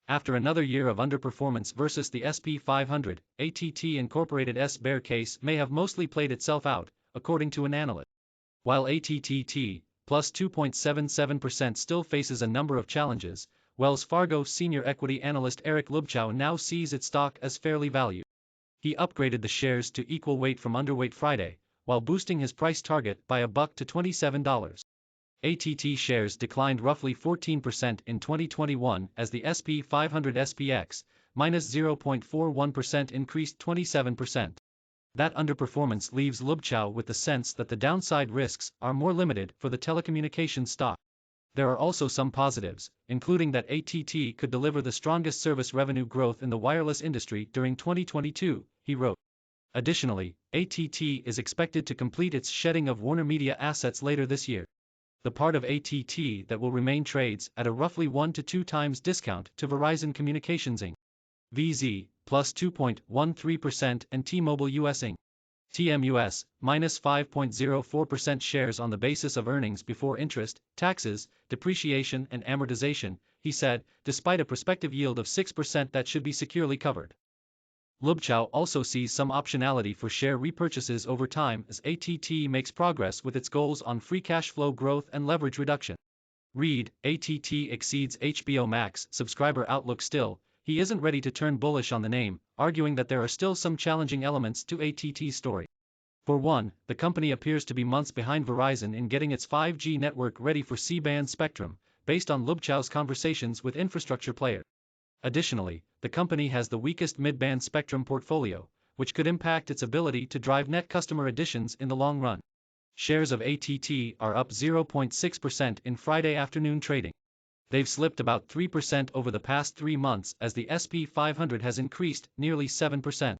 After another year of underperformance versus the S&P 500, ATT Incorporated's bear case may have mostly played itself out, according to an analyst. While ATT plus 2.77% still faces a number of challenges, Wells Fargo senior equity analyst Eric Lubchow now sees its stock as fairly valued. He upgraded the shares to equal weight from underweight Friday, while boosting his price target by $1 to $27. ATT shares declined roughly 14% in 2021 as the S&P 500 SPX, minus 0.41% increased 27%. That underperformance leaves Lubchow with the sense that the downside risks are more limited for the telecommunications stock. There are also some positives, including that ATT could deliver the strongest service revenue growth in the wireless industry during 2022, he wrote. Additionally, ATT is expected to complete its shedding of WarnerMedia assets later this year. The part of ATT that will remain trades at a roughly 1 to 2 times discount to Verizon Communications Inc. VZ, plus 2.13% and T-Mobile US Inc. TMUS, minus 5.04% shares on the basis of earnings before interest, taxes, depreciation and amortization, he said, despite a prospective yield of 6% that should be securely covered. Lubchow also sees some optionality for share repurchases over time as ATT makes progress with its goals on free cash flow growth and leverage reduction. Read, ATT exceeds HBO Max subscriber outlook still, he isn't ready to turn bullish on the name, arguing that there are still some challenging elements to ATT's story. For one, the company appears to be months behind Verizon in getting its 5G network ready for C-band spectrum, based on Lubchow's conversations with infrastructure players. Additionally, the company has the weakest mid-band spectrum portfolio, which could impact its ability to drive net customer additions in the long run. Shares of ATT are up 0.6% in Friday afternoon trading. They've slipped about 3% over the past 3 months as the S&P 500 has increased nearly 7%.